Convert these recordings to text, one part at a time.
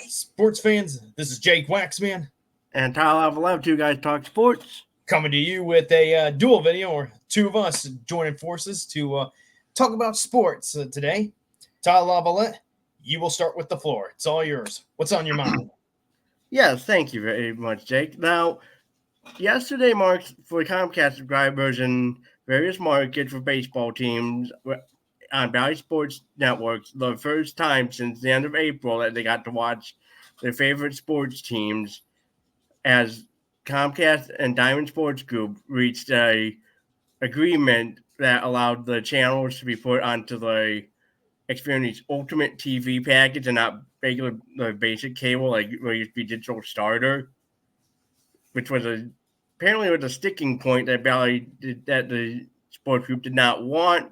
Sports fans, this is Jake Waxman And Tyler Laviolette, two guys talk sports. coming to you with a dual video, or two of us joining forces to talk about sports today. Tyler Laviolette, you will start with the floor. It's all yours. What's on your mind? Yes, thank you very much, Jake. Now, yesterday marked for Comcast subscribers in various markets for baseball teams on Bally Sports networks the first time since the end of April that they got to watch their favorite sports teams, as Comcast and Diamond Sports Group reached a agreement that allowed the channels to be put onto the Xfinity's Ultimate TV package and not regular basic cable like where it used to be digital starter, which was apparently a sticking point that the sports group did not want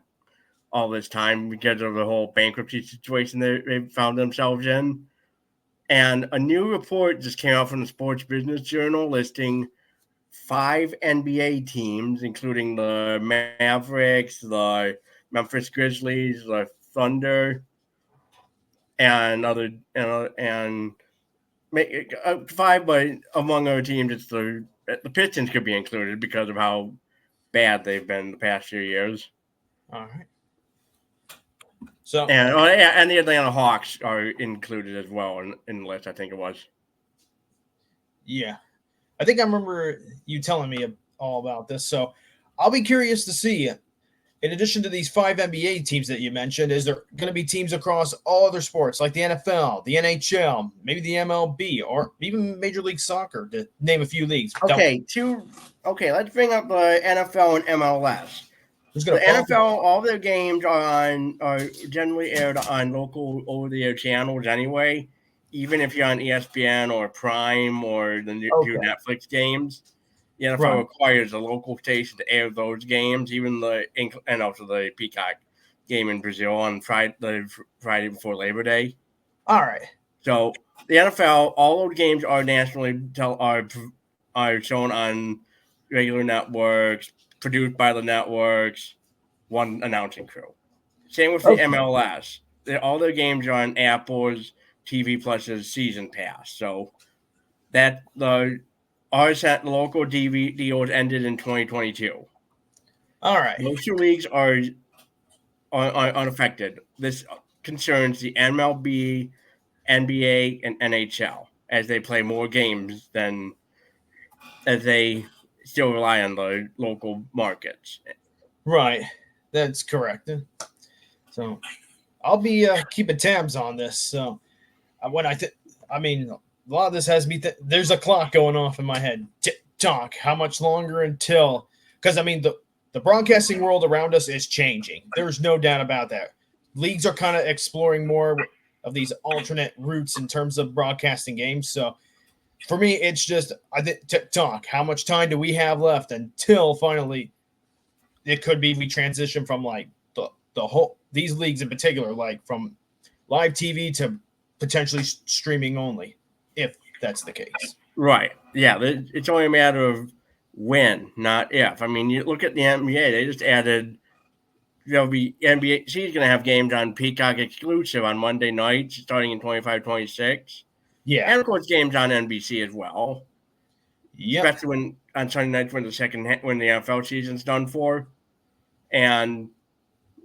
all this time because of the whole bankruptcy situation they found themselves in. And a new report just came out from the Sports Business Journal listing 5 NBA teams, including the Mavericks, the Memphis Grizzlies, the Thunder, and five. But among other teams, it's the Pistons could be included because of how bad they've been the past few years. All right. So and the Atlanta Hawks are included as well in the list. I think it was. Yeah, I think I remember you telling me all about this. So I'll be curious to see. In addition to these 5 NBA teams that you mentioned, is there going to be teams across all other sports like the NFL, the NHL, maybe the MLB, or even Major League Soccer, to name a few leagues? Okay, let's bring up the NFL and MLS. The NFL, all their games are generally aired on local over-the-air channels anyway, even if you're on ESPN or Prime or the new Netflix games. The NFL requires a local station to air those games, and also the Peacock game in Brazil on Friday before Labor Day. All right. So the NFL, all those games are nationally are shown on regular networks, produced by the networks, one announcing crew. Same with the MLS. All their games are on Apple's TV Plus's season pass. So that the local TV deals ended in 2022. All right. Most two leagues are unaffected. This concerns the MLB, NBA, and NHL as they play more games as they still rely on the local markets. Right. That's correct. So I'll be keeping tabs on this. So when a lot of this has me. There's a clock going off in my head. Tick-tock. How much longer until? Because the broadcasting world around us is changing. There's no doubt about that. Leagues are kind of exploring more of these alternate routes in terms of broadcasting games. So for me, it's just tick-tock. How much time do we have left until finally it could be we transition from like the whole these leagues in particular, like from live TV to potentially streaming only, if that's the case. Right. Yeah. It's only a matter of when, not if. I mean, you look at the NBA, they just added, NBA. She's going to have games on Peacock exclusive on Monday nights starting in 25-26. Yeah. And of course, games on NBC as well. Yeah. Especially on Sunday nights when the NFL season's done for. And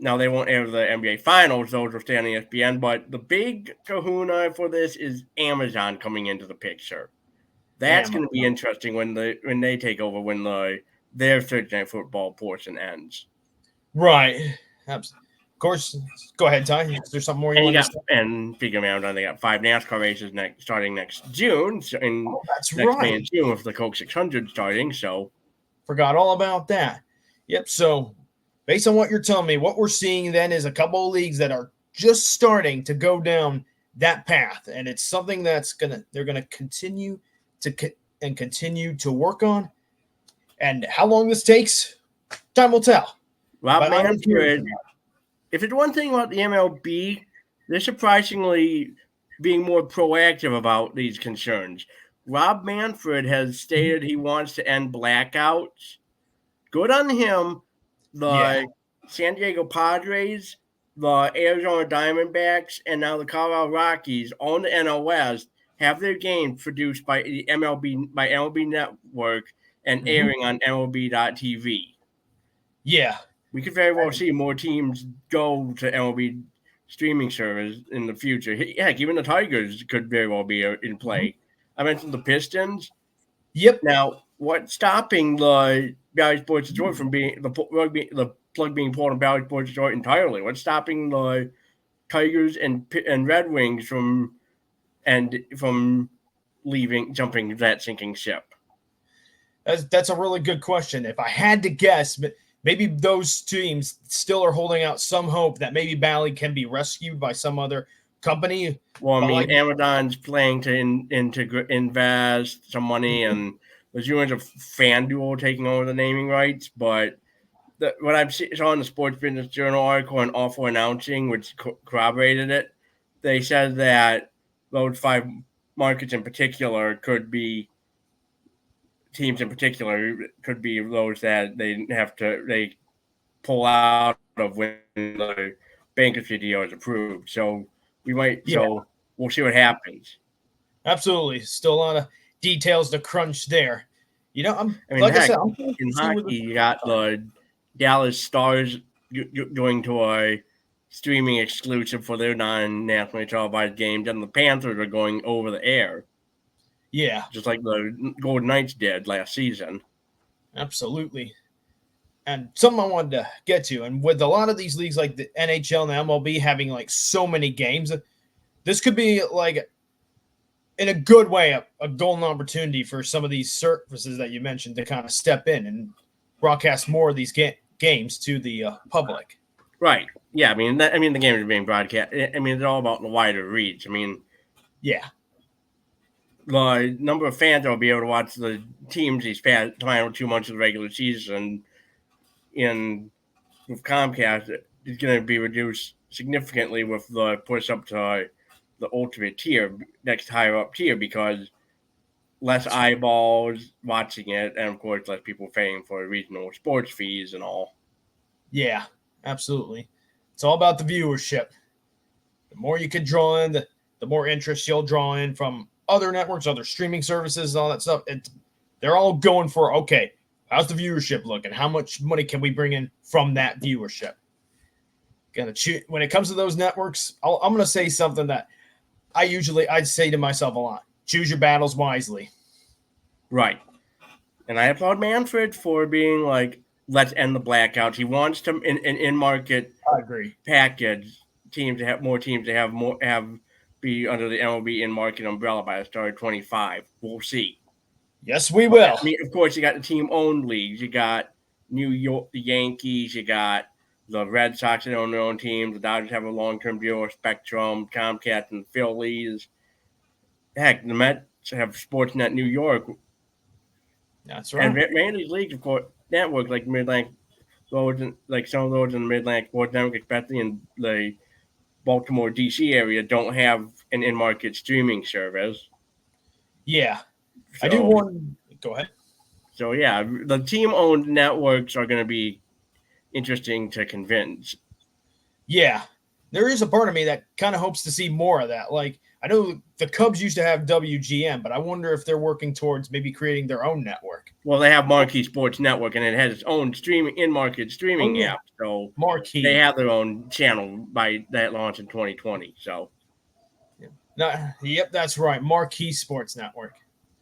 now they won't air the NBA Finals; those will stay on ESPN. But the big kahuna for this is Amazon coming into the picture. That's going to be interesting when they take over when their Thursday Night Football portion ends. Right. Of course. Go ahead, Ty. Is there something more you want to say? And speaking of Amazon, they got 5 NASCAR races starting next June. That's right. May and June with the Coke 600 starting. So forgot all about that. Yep. So based on what you're telling me, what we're seeing then is a couple of leagues that are just starting to go down that path, and it's something they're gonna continue to work on. And how long this takes, time will tell. Rob Manfred, if it's one thing about the MLB, they're surprisingly being more proactive about these concerns. Rob Manfred has stated he wants to end blackouts. Good on him. The San Diego Padres the Arizona Diamondbacks and now the Colorado Rockies on the NL West have their games produced by the MLB Network and airing on MLB.TV. Yeah. We could very well see more teams go to MLB streaming service in the future. Heck, even the Tigers could very well be in play. I mentioned the Pistons. Yep. Now, what's stopping the Bally Sports Detroit from being the plug being pulled on Bally Sports Detroit entirely? What's stopping the Tigers and Red Wings from jumping that sinking ship? That's a really good question. If I had to guess, maybe those teams still are holding out some hope that maybe Bally can be rescued by some other company. Well, I mean, Amazon's planning to invest some money, and there's rumors of FanDuel taking over the naming rights. But what I've saw in the Sports Business Journal article and Awful Announcing, which corroborated it, they said that those 5 markets in particular could be those that they pull out of when the bankruptcy deal is approved. So we'll see what happens. Absolutely, still a lot of details to crunch there. In hockey, you got the Dallas Stars going to a streaming exclusive for their non-nationally televised games, and the Panthers are going over the air. Yeah, just like the Golden Knights did last season. Absolutely. And something I wanted to get to, and with a lot of these leagues like the NHL and the MLB having like so many games, this could be like, in a good way, a golden opportunity for some of these services that you mentioned to kind of step in and broadcast more of these games to the public. Right. Yeah. I mean, the games are being broadcast. I mean, it's all about the wider reach. I mean, yeah. The number of fans that will be able to watch the teams these past 2 months of the regular season with Comcast is going to be reduced significantly with the push up to the ultimate tier, next higher up tier, because less eyeballs watching it, and of course less people paying for regional sports fees and all. Yeah, absolutely. It's all about the viewership. The more you can draw in, the more interest you'll draw in from other networks, other streaming services, and all that stuff. They're all going for, okay, how's the viewership looking? How much money can we bring in from that viewership? When it comes to those networks, I'm going to say something that I'd say to myself a lot. Choose your battles wisely. Right. And I applaud Manfred for being like, let's end the blackouts. He wants to in-market package teams to have more teams to be under the MLB in-market umbrella by the start of 25. We'll see. Yes, we will. I mean, of course, you got the team-owned leagues. You got New York, the Yankees. You got the Red Sox that own their own teams. The Dodgers have a long-term deal with Spectrum, Comcast, and the Phillies. Heck, the Mets have Sportsnet New York. That's right. And many of these leagues, of course, networks like Mid-Atlantic, like some of those in the Mid-Atlantic Sports Network, especially in the Baltimore, D.C. area, don't have an in-market streaming service. Yeah. I do want to go ahead. So, yeah, the team-owned networks are going to be interesting to convince. Yeah. There is a part of me that kind of hopes to see more of that. Like, I know the Cubs used to have WGN, but I wonder if they're working towards maybe creating their own network. Well, they have Marquee Sports Network, and it has its own in-market streaming app. So Marquee. They have their own channel by that launch in 2020. So, yep, that's right. Marquee Sports Network.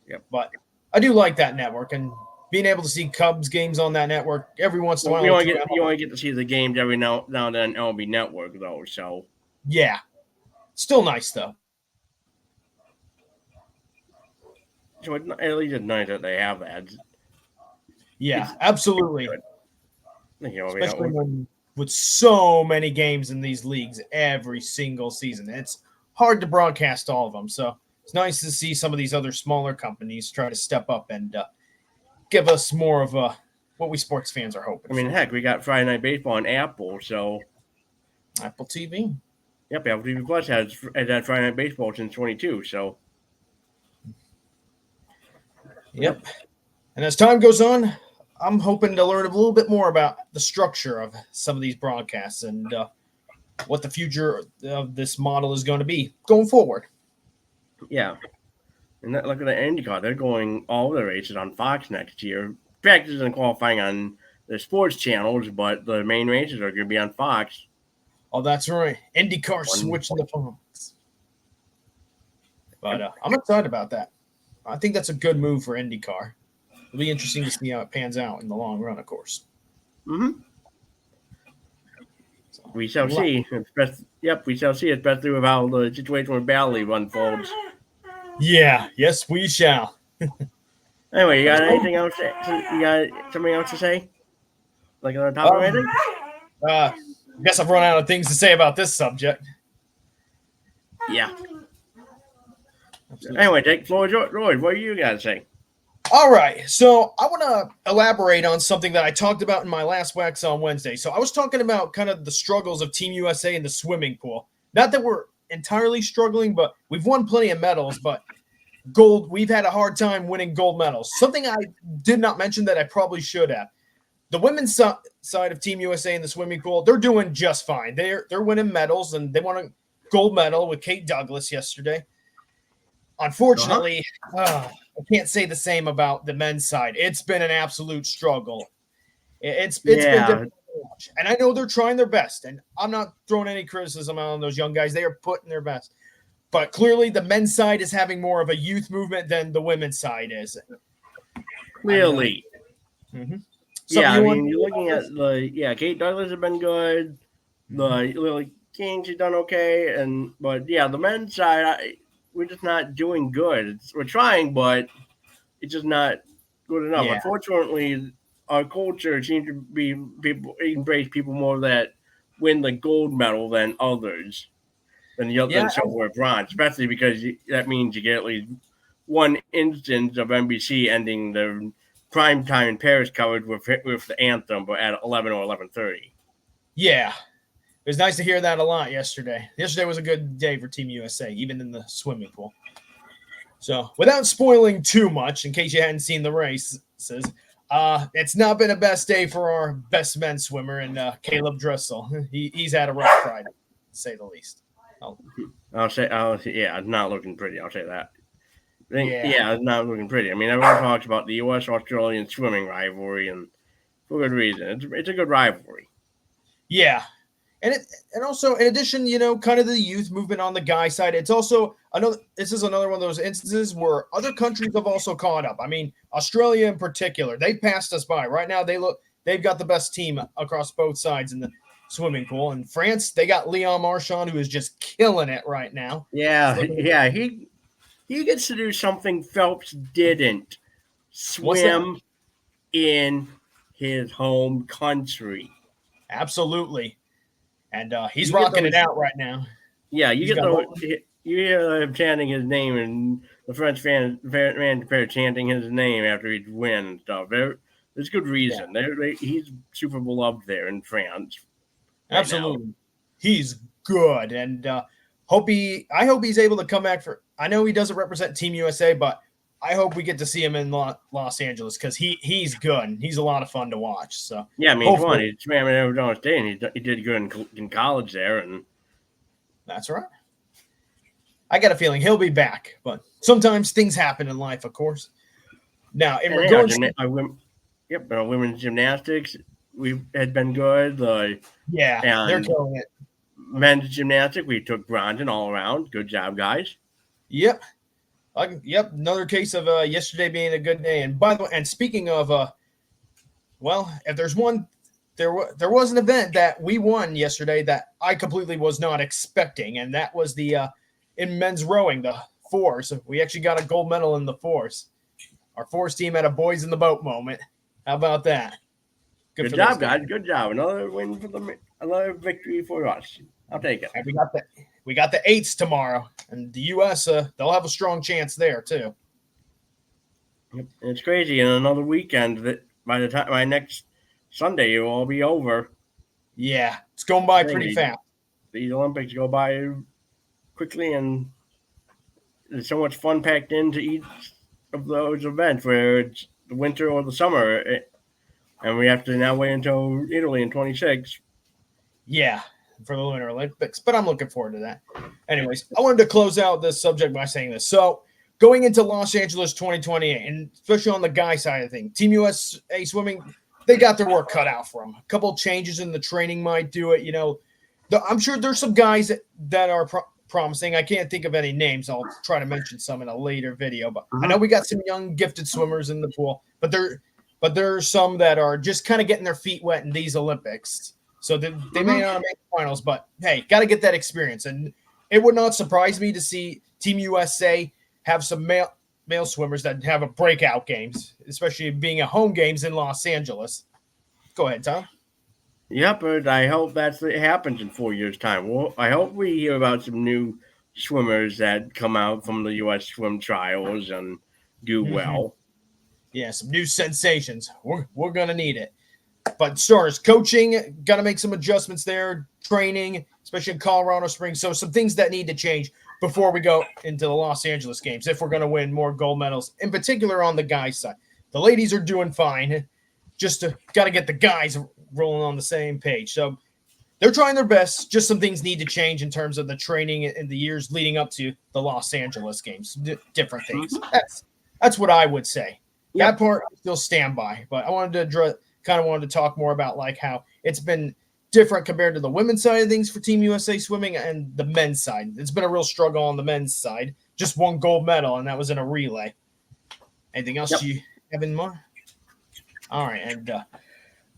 Yep. But I do like that network, and being able to see Cubs games on that network every once in a while. You only get to see the games every now and then on MLB Network, though. So, yeah, still nice though. So at least it's nice that they have that. Yeah, absolutely. Especially with so many games in these leagues every single season. It's hard to broadcast all of them. So it's nice to see some of these other smaller companies try to step up and give us more of what we sports fans are hoping. I mean, heck, we got Friday Night Baseball on Apple, so Apple TV. Yep, Apple TV Plus has had Friday Night Baseball since 22. So, yep. And as time goes on, I'm hoping to learn a little bit more about the structure of some of these broadcasts and what the future of this model is going to be going forward. Yeah. And look at the IndyCar. They're going all the races on Fox next year. Practice and qualifying on the sports channels, but the main races are going to be on Fox. Oh, that's right. IndyCar switching the Fox. But I'm excited about that. I think that's a good move for IndyCar. It'll be interesting to see how it pans out in the long run, of course. Mm-hmm. So, we shall see. We shall see, especially with how the situation with Bally unfolds. Yeah, yes, we shall. Anyway, you got anything else? You got something else to say? Like on top of anything? I guess I've run out of things to say about this subject. Yeah. Absolutely. Anyway, Jake, floor is yours. What do you got to say? All right, so I want to elaborate on something that I talked about in my last Wax on Wednesday. So I was talking about kind of the struggles of Team USA in the swimming pool. Not that we're entirely struggling, but we've won plenty of medals, but we've had a hard time winning gold medals. Something I did not mention that I probably should have. The women's side of Team USA in the swimming pool, they're doing just fine. They're winning medals, and they won a gold medal with Kate Douglas yesterday. Unfortunately, I can't say the same about the men's side. It's been an absolute struggle. It's been difficult to watch. And I know they're trying their best, and I'm not throwing any criticism on those young guys. They are putting their best. But clearly the men's side is having more of a youth movement than the women's side is. Clearly. Mm-hmm. Yeah, I mean, you're looking at Kate Douglas has been good. The Lily King, she's done okay. But the men's side, we're just not doing good. We're trying, but it's just not good enough. Yeah. Unfortunately, our culture seems to be embrace people more that win the gold medal than others, than silver or bronze, especially because that means you get at least one instance of NBC ending the prime time in Paris coverage with the anthem, but at 11 or 11:30. Yeah. It was nice to hear that a lot yesterday. Yesterday was a good day for Team USA, even in the swimming pool. So, without spoiling too much, in case you hadn't seen the races, it's not been a best day for our best men's swimmer, and Caleb Dressel. He's had a rough Friday, to say the least. It's not looking pretty. I'll say that. It's not looking pretty. I mean, everyone talks about the U.S.-Australian swimming rivalry, and for good reason. It's a good rivalry. Yeah. And also, in addition, kind of the youth movement on the guy side, it's also this is another one of those instances where other countries have also caught up. I mean, Australia in particular, they passed us by. Right now, they've got the best team across both sides in the swimming pool. And France, they got Leon Marchand, who is just killing it right now. Yeah, he gets to do something Phelps didn't. Swim in his home country. Absolutely. And he's rocking it out right now. Yeah, you hear him chanting his name, and the French fan chanting his name after he'd win and stuff. There's good reason. Yeah. He's super beloved there in France. Absolutely. Now. He's good. And I hope he's able to come back I know he doesn't represent Team USA, but I hope we get to see him in Los Angeles because he's good. He's a lot of fun to watch. So yeah, I mean, he swam in Arizona State, and he did good in college there, and that's right. I got a feeling he'll be back, but sometimes things happen in life, of course. Now, in regards to women's gymnastics, we had been good. They're killing it. Men's gymnastics, we took bronze and all around. Good job, guys. Yep. Another case of yesterday being a good day. And by the way, and speaking of, if there's one, there was an event that we won yesterday that I completely was not expecting, and that was the in men's rowing, the fours. We actually got a gold medal in the fours. Our fours team had a boys in the boat moment. How about that? Good job, guys. Good job. Another win another victory for us. I'll take it. And we got the eights tomorrow, and the U.S. They'll have a strong chance there too. It's crazy. In another weekend, that by next Sunday, it will all be over. Yeah, it's going by pretty fast. These Olympics go by quickly, and there's so much fun packed into each of those events, where it's the winter or the summer, and we have to now wait until Italy in 26. Yeah. for the Winter Olympics, but I'm looking forward to that. Anyways, I wanted to close out this subject by saying this. So, going into Los Angeles 2028, and especially on the guy side of things, Team USA Swimming, they got their work cut out for them. A couple changes in the training might do it. I'm sure there's some guys that are promising. I can't think of any names. I'll try to mention some in a later video. But I know we got some young, gifted swimmers in the pool. But there are some that are just kind of getting their feet wet in these Olympics. So they may not make the finals. But, hey, got to get that experience. And it would not surprise me to see Team USA have some male swimmers that have a breakout games, especially being at home games in Los Angeles. Go ahead, Tom. Yeah, but I hope that happens in 4 years' time. Well, I hope we hear about some new swimmers that come out from the U.S. swim trials and do well. Yeah, some new sensations. We're going to need it. But stars, coaching, got to make some adjustments there, training, especially in Colorado Springs. So some things that need to change before we go into the Los Angeles games if we're going to win more gold medals, in particular on the guys' side. The ladies are doing fine. Just got to get the guys rolling on the same page. So they're trying their best. Just some things need to change in terms of the training in the years leading up to the Los Angeles games. Different things. That's what I would say. That part I still stand by. But I wanted to talk more about like how it's been different compared to the women's side of things for Team USA Swimming and the men's side. It's been a real struggle on the men's side. Just one gold medal, and that was in a relay. Anything else you have in mind? All right, and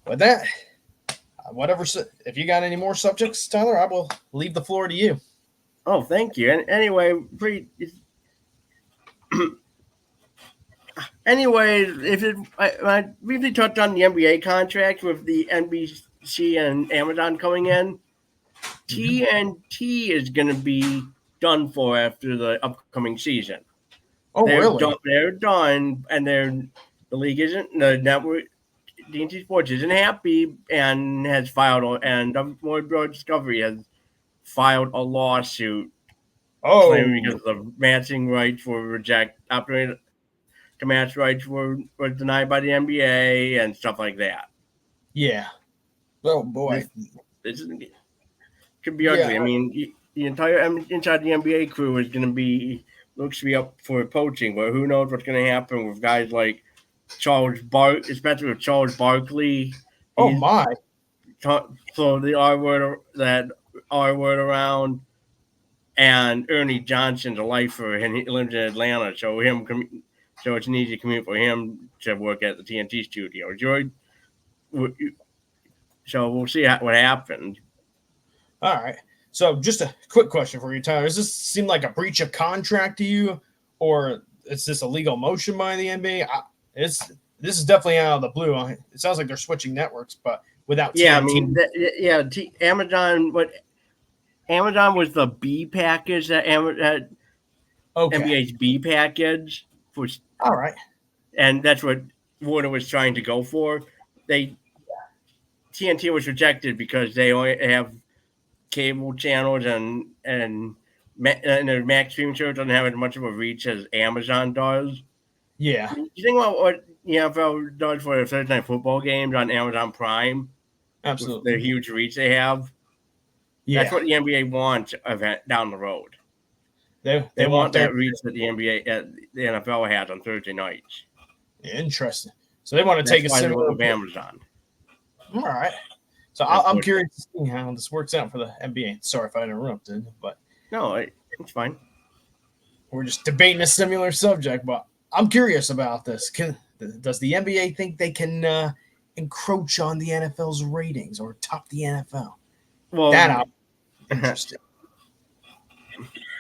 with that, if you got any more subjects, Tyler, I will leave the floor to you. Oh, thank you. And anyway, I briefly touched on the NBA contract with the NBC and Amazon coming in. TNT is going to be done for after the upcoming season. Oh, really? They're done, and the league isn't, the network, TNT Sports isn't happy and has filed, and More Discovery has filed a lawsuit claiming because the matching rights were operating to match rights were denied by the NBA and stuff like that. Yeah. Oh boy. This could be ugly. I mean, the entire inside the NBA crew is going to looks to be up for poaching, but who knows what's going to happen with guys like especially with Charles Barkley. Oh my! So the R word around, and Ernie Johnson's a lifer, and he lives in Atlanta. So it's an easy commute for him to work at the TNT studio. So we'll see what happens. All right. So just a quick question for you, Tyler. Does this seem like a breach of contract to you, or is this a legal motion by the NBA? This is definitely out of the blue. It sounds like they're switching networks, but without TNT. Amazon. What Amazon was the B package that NBA's B package. All right. And that's what Warner was trying to go for. TNT was rejected because they only have cable channels and their Max streaming show doesn't have as much of a reach as Amazon does. Yeah. You think about what the NFL does for their Thursday night football games on Amazon Prime? Absolutely. The huge reach they have. Yeah. That's what the NBA wants down the road. They want that reach that the NFL has on Thursday nights. Interesting. So they want to take a similar with Amazon. All right. So I'm curious to see how this works out for the NBA. Sorry if I interrupted, but no, it's fine. We're just debating a similar subject, but I'm curious about this. Does the NBA think they encroach on the NFL's ratings or top the NFL? Well, interesting.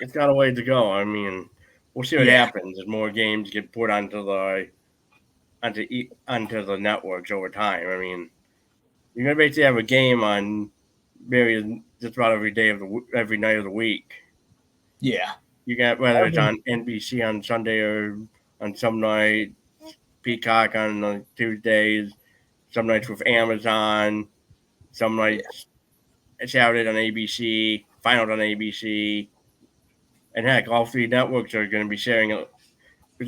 It's got a way to go. I mean, we'll see what happens as more games get put onto the networks over time. I mean, you're gonna basically have a game on just about every night of the week. Yeah, you got whether it's on NBC on Sunday or on some night, Peacock on Tuesdays, some nights with Amazon, some nights Saturday on ABC, finals on ABC, and heck, all three networks are going to be sharing. It's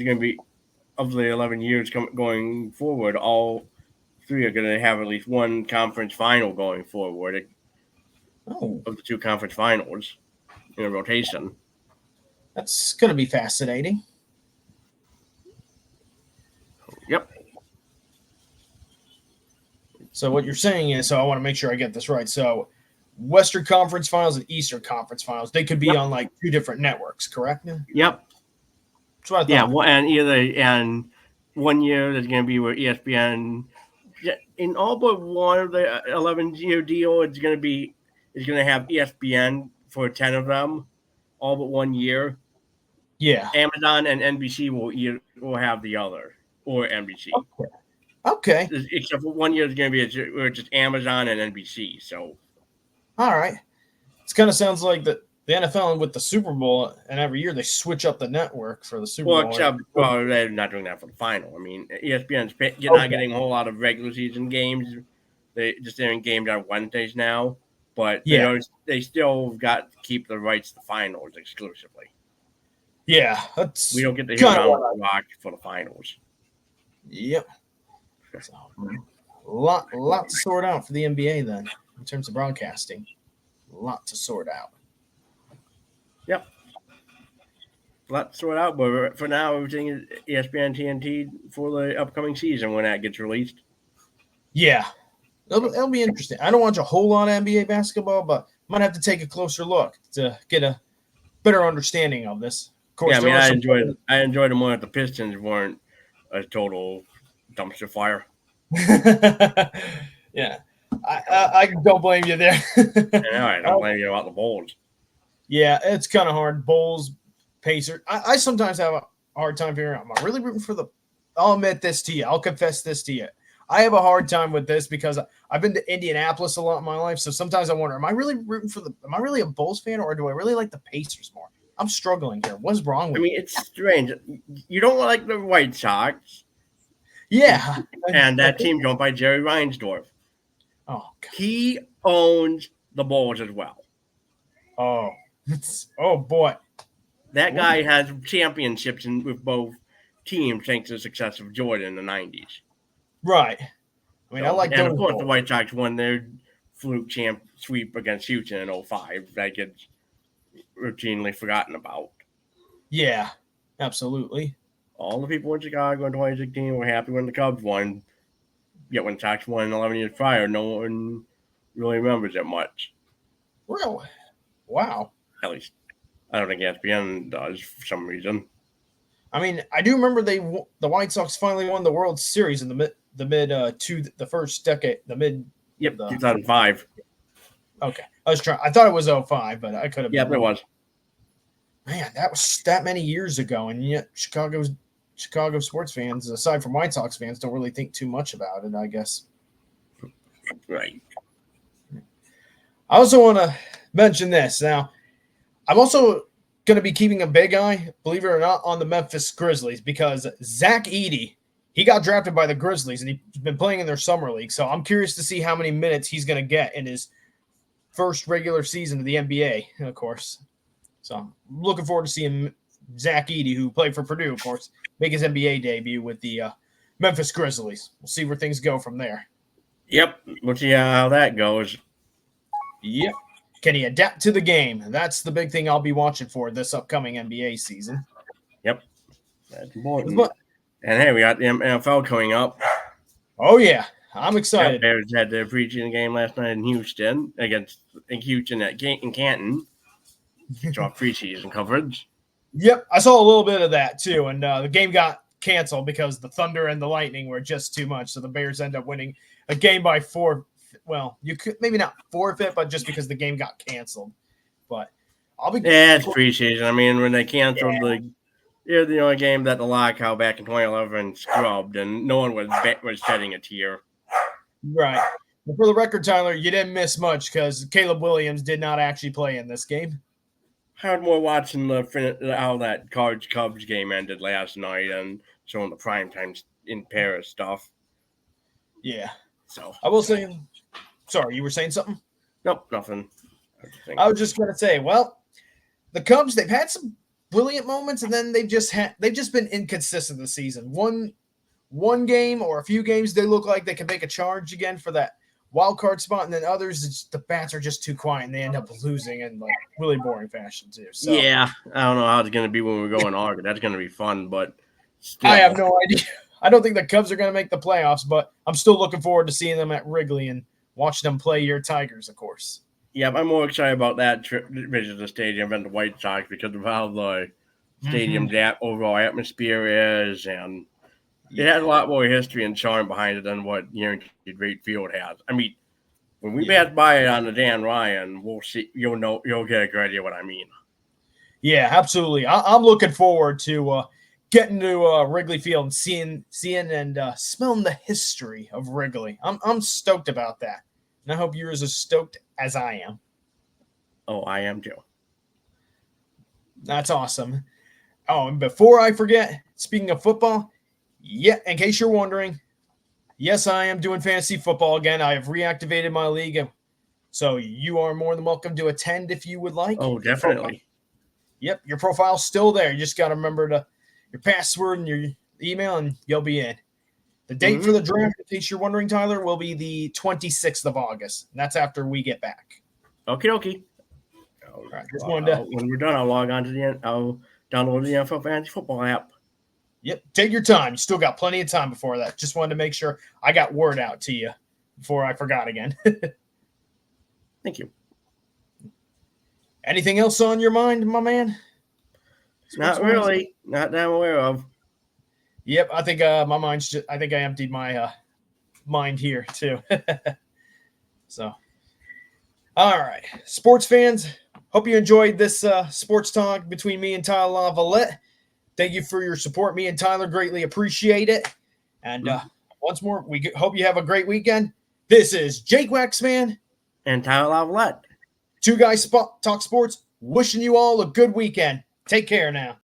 going to be of the 11 years going forward. All three are going to have at least one conference final going forward. Oh, of the two conference finals in a rotation. that's going to be fascinating. Yep. So what you're saying is, so I want to make sure I get this right. So Western Conference Finals and Eastern Conference Finals, they could be Yep. on like two different networks, correct? Yep. That's what I Yeah. thought. And 1 year there's going to be where ESPN, in all but one of the 11-year deal, it's going to have ESPN for 10 of them, all but 1 year. Yeah. Amazon and NBC will have the other, or NBC. Okay. Except for 1 year is going to be where it's just Amazon and NBC. So, All right. It kind of sounds like the NFL with the Super Bowl, and every year they switch up the network for the Super Bowl. they're not doing that for the final. I mean, ESPN's not Okay. getting a whole lot of regular season games. They're in games on Wednesdays now, but Yeah. they still got to keep the rights to the finals exclusively. Yeah. That's We don't get to hear Mount Rock for the finals. Yep. So, lot to sort out for the NBA then in terms of broadcasting. A lot to sort out. Yep. A lot to sort out, but for now, everything is ESPN TNT for the upcoming season when that gets released. Yeah. It'll be interesting. I don't watch a whole lot of NBA basketball, but might have to take a closer look to get a better understanding of this. Of course, Yeah, I mean, I enjoyed them more that the Pistons weren't a total dumpster fire. Yeah. I don't blame you there. Yeah, I don't blame you about the Bulls. Yeah, it's kind of hard. Bulls, Pacers. I sometimes have a hard time figuring out, am I really rooting for the – I'll admit this to you. I'll confess this to you. I have a hard time with this because I've been to Indianapolis a lot in my life, so sometimes I wonder, am I really a Bulls fan, or do I really like the Pacers more? I'm struggling here. What's wrong with me? I mean, it's strange. You don't like the White Sox. Yeah. And that team's owned by Jerry Reinsdorf. Oh, God. He owns the Bulls as well. Oh, boy. That guy has championships with both teams thanks to the success of Jordan in the 90s. Right. I mean, I like those. And, of course, the White Sox won their fluke sweep against Houston in 2005. That gets routinely forgotten about. Yeah, absolutely. All the people in Chicago in 2016 were happy when the Cubs won. Yet when the Sox won 11 years prior, no one really remembers it much. Really? Wow. At least, I don't think ESPN does for some reason. I mean, I do remember the White Sox finally won the World Series in the first decade, Yep, 2005. Okay, I thought it was 2005, but I could have. Yep, it was. Man, that was that many years ago, and yet Chicago sports fans, aside from White Sox fans, don't really think too much about it, I guess. Right. I also want to mention this. Now, I'm also going to be keeping a big eye, believe it or not, on the Memphis Grizzlies because Zach Edey, he got drafted by the Grizzlies, and he's been playing in their summer league. So I'm curious to see how many minutes he's going to get in his first regular season of the NBA, of course. So I'm looking forward to seeing Zach Edey, who played for Purdue, of course, make his NBA debut with the Memphis Grizzlies. We'll see where things go from there. Yep, we'll see how that goes. Yep. Can he adapt to the game? That's the big thing I'll be watching for this upcoming NBA season. Yep, that's important. And hey, we got the NFL coming up. Oh, yeah. I'm excited. The Bears had their preseason game last night in Houston in Canton. Draw preseason coverage. Yep, I saw a little bit of that too, and the game got canceled because the Thunder and the Lightning were just too much. So the Bears end up winning a game by 4. Well, you could maybe not forfeit, but just because the game got canceled. But I'll be. Yeah, it's preseason. I mean, when they canceled the only game that the lockout back in 2011 scrubbed, and no one was shedding a tear. Right. But for the record, Tyler, you didn't miss much because Caleb Williams did not actually play in this game. I had more watching how that Cubs game ended last night and showing the primetime in Paris stuff. Yeah. So I will say, sorry, you were saying something? Nope, nothing. I was just going to say, well, the Cubs, they've had some brilliant moments, and then they've just been inconsistent this season. One game or a few games, they look like they can make a charge again for that wild card spot, and then others, the bats are just too quiet, and they end up losing in like really boring fashion too. So Yeah, I don't know how it's going to be when we go in August. That's going to be fun, but still. I have no idea. I don't think the Cubs are going to make the playoffs, but I'm still looking forward to seeing them at Wrigley and watching them play your Tigers, of course. Yeah, I'm more excited about that trip visit to the stadium than the White Sox because of how the stadium's overall atmosphere is, and it has a lot more history and charm behind it than what Yankee Great Field has. I mean, when we pass by it on the Dan Ryan, we'll see. You'll get a good idea what I mean. Yeah, absolutely. I'm looking forward to getting to Wrigley Field and seeing and smelling the history of Wrigley. I'm stoked about that, and I hope you're as stoked as I am. Oh, I am too. That's awesome. Oh, and before I forget, speaking of football, yeah, in case you're wondering, yes, I am doing fantasy football again. I have reactivated my league, so you are more than welcome to attend if you would like. Oh, definitely. Yep, your profile's still there. You just got to remember your password and your email, and you'll be in. The date for the draft, in case you're wondering, Tyler, will be the 26th of August. And that's after we get back. Okie dokie. All right, when we're done, I'll log on to I'll download the NFL Fantasy Football app. Yep, take your time. You still got plenty of time before that. Just wanted to make sure I got word out to you before I forgot again. Thank you. Anything else on your mind, my man? Not really. Not that I'm aware of. Yep, I think my mind's just. I think I emptied my mind here too. So, all right, sports fans. Hope you enjoyed this sports talk between me and Tyler Laviolette. Thank you for your support. Me and Tyler greatly appreciate it. And once more, we hope you have a great weekend. This is Jake Waxman and Tyler Laviolette. Two Guys Talk Sports. Wishing you all a good weekend. Take care now.